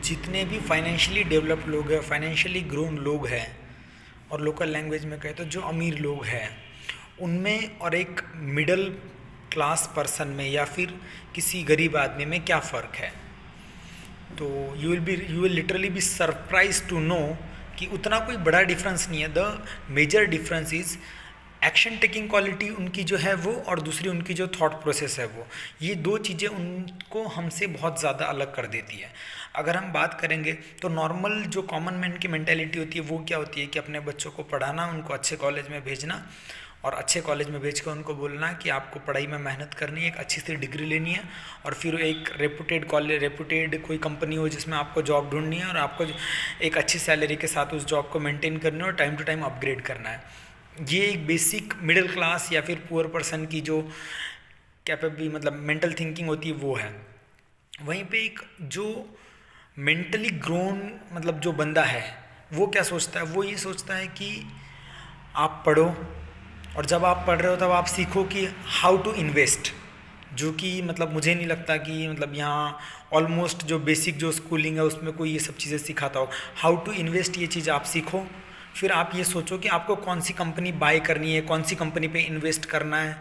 जितने भी financially developed लोग हैं, फाइनेंशियली ग्रोन लोग हैं, और लोकल लैंग्वेज में कहे तो जो अमीर लोग हैं उनमें और एक मिडिल क्लास पर्सन में या फिर किसी गरीब आदमी में क्या फ़र्क है। तो you will literally be surprise to know कि उतना कोई बड़ा डिफरेंस नहीं है। The major difference is action taking quality उनकी जो है वो, और दूसरी उनकी जो थॉट प्रोसेस है वो, ये दो चीज़ें उनको हमसे बहुत ज़्यादा अलग कर देती है। अगर हम बात करेंगे तो नॉर्मल जो कॉमन मैन की मेंटेलिटी होती है वो क्या होती है कि अपने बच्चों को पढ़ाना, उनको अच्छे कॉलेज में भेजना, और अच्छे कॉलेज में भेज कर उनको बोलना कि आपको पढ़ाई में मेहनत करनी है, एक अच्छी सी डिग्री लेनी है, और फिर एक रेपुटेड कॉलेज, रेपुटेड कोई कंपनी हो जिसमें आपको जॉब ढूंढनी है, और आपको एक अच्छी सैलरी के साथ उस जॉब को मेंटेन करनी है और टाइम टू टाइम अपग्रेड करना है। ये एक बेसिक मिडिल क्लास या फिर पुअर पर्सन की जो कैपेबल मतलब मेंटल थिंकिंग होती है वो है। वहीं पे एक जो मेंटली ग्रोन मतलब जो बंदा है वो क्या सोचता है, वो ये सोचता है कि आप पढ़ो, और जब आप पढ़ रहे हो तब आप सीखो कि हाउ टू इन्वेस्ट, जो कि मतलब मुझे नहीं लगता कि मतलब यहाँ ऑलमोस्ट जो बेसिक जो स्कूलिंग है उसमें कोई ये सब चीज़ें सिखाता हो। हाउ टू इन्वेस्ट ये चीज़ आप सीखो, फिर आप ये सोचो कि आपको कौन सी कंपनी बाय करनी है, कौन सी कंपनी पे इन्वेस्ट करना है,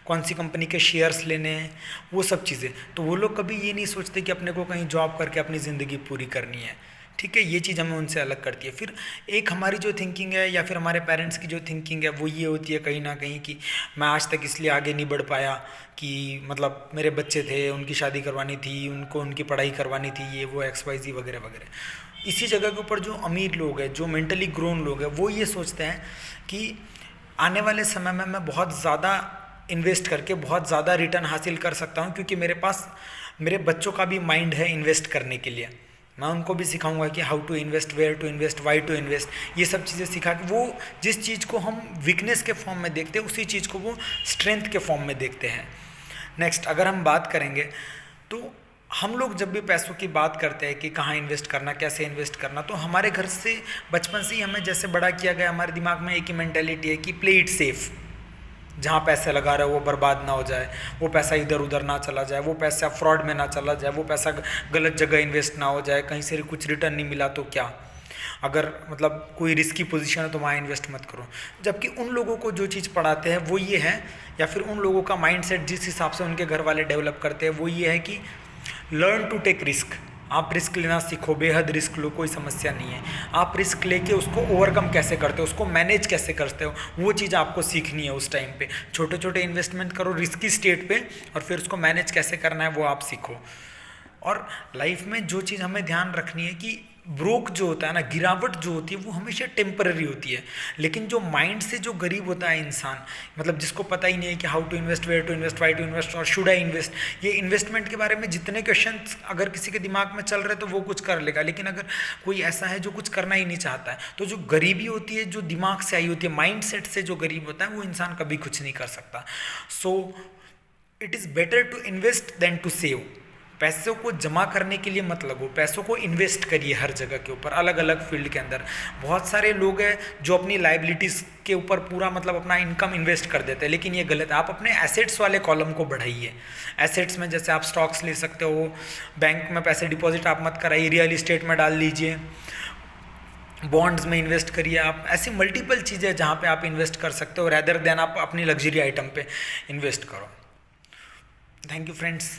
कौन सी कंपनी के शेयर्स लेने हैं, वो सब चीज़ें। तो वो लोग कभी ये नहीं सोचते कि अपने को कहीं जॉब करके अपनी ज़िंदगी पूरी करनी है। ठीक है, ये चीज़ हमें उनसे अलग करती है। फिर एक हमारी जो थिंकिंग है या फिर हमारे पेरेंट्स की जो थिंकिंग है वो ये होती है कहीं ना कहीं कि मैं आज तक इसलिए आगे नहीं बढ़ पाया कि मतलब मेरे बच्चे थे, उनकी शादी करवानी थी, उनको उनकी पढ़ाई करवानी थी, ये वो XYZ वगैरह वगैरह। इसी जगह के ऊपर जो अमीर लोग हैं, जो मेंटली ग्रोन लोग हैं, वो ये सोचते हैं कि आने वाले समय में मैं बहुत ज़्यादा इन्वेस्ट करके बहुत ज़्यादा रिटर्न हासिल कर सकता हूँ, क्योंकि मेरे पास मेरे बच्चों का भी माइंड है इन्वेस्ट करने के लिए। मैं उनको भी सिखाऊंगा कि how to invest, where to invest, why to invest, ये सब चीज़ें सिखा के वो जिस चीज़ को हम वीकनेस के फॉर्म में देखते हैं उसी चीज़ को वो स्ट्रेंथ के फॉर्म में देखते हैं। नेक्स्ट अगर हम बात करेंगे तो हम लोग जब भी पैसों की बात करते हैं कि कहाँ इन्वेस्ट करना, कैसे इन्वेस्ट करना, तो हमारे घर से बचपन से ही हमें जैसे बड़ा किया गया, हमारे दिमाग में एक ही मेंटेलिटी है कि प्ले इट सेफ, जहाँ पैसे लगा रहे हो वो बर्बाद ना हो जाए, वो पैसा इधर उधर ना चला जाए, वो पैसा फ्रॉड में ना चला जाए, वो पैसा गलत जगह इन्वेस्ट ना हो जाए, कहीं से कुछ रिटर्न नहीं मिला तो क्या, अगर मतलब कोई रिस्की पोजीशन है तो वहाँ इन्वेस्ट मत करो। जबकि उन लोगों को जो चीज़ पढ़ाते हैं वो ये है, या फिर उन लोगों का माइंडसेट जिस हिसाब से उनके घर वाले डेवलप करते हैं वो ये है कि लर्न टू टेक रिस्क, आप रिस्क लेना सीखो, बेहद रिस्क लो, कोई समस्या नहीं है। आप रिस्क लेके उसको ओवरकम कैसे करते हो, उसको मैनेज कैसे करते हो, वो चीज़ आपको सीखनी है उस टाइम पे। छोटे छोटे इन्वेस्टमेंट करो रिस्की स्टेट पे, और फिर उसको मैनेज कैसे करना है वो आप सीखो। और लाइफ में जो चीज़ हमें ध्यान रखनी है कि ब्रोक जो होता है ना, गिरावट जो होती है वो हमेशा टेम्पररी होती है, लेकिन जो माइंड से जो गरीब होता है इंसान, मतलब जिसको पता ही नहीं है कि how to invest, where to invest, why to invest और शुड आई इन्वेस्ट, ये इन्वेस्टमेंट के बारे में जितने क्वेश्चन अगर किसी के दिमाग में चल रहे तो वो कुछ कर लेगा। लेकिन अगर कोई ऐसा है जो कुछ करना ही नहीं चाहता है, तो जो गरीबी होती है जो दिमाग से आई होती है, माइंड सेट से जो गरीब होता है वो इंसान कभी कुछ नहीं कर सकता। So it is better to invest than to save. पैसों को जमा करने के लिए मत लगो, पैसों को इन्वेस्ट करिए हर जगह के ऊपर, अलग अलग फील्ड के अंदर। बहुत सारे लोग हैं जो अपनी लाइबिलिटीज़ के ऊपर पूरा मतलब अपना इनकम इन्वेस्ट कर देते हैं, लेकिन ये गलत है। आप अपने एसेट्स वाले कॉलम को बढ़ाइए। एसेट्स में जैसे आप स्टॉक्स ले सकते हो, बैंक में पैसे डिपॉजिट आप मत कराइए, रियल इस्टेट में डाल लीजिए, बॉन्ड्स में इन्वेस्ट करिए। आप ऐसी मल्टीपल चीज़ें जहाँ पे आप इन्वेस्ट कर सकते हो, रैदर देन आप अपनी लग्जरी आइटम पे इन्वेस्ट करो। Thank you friends.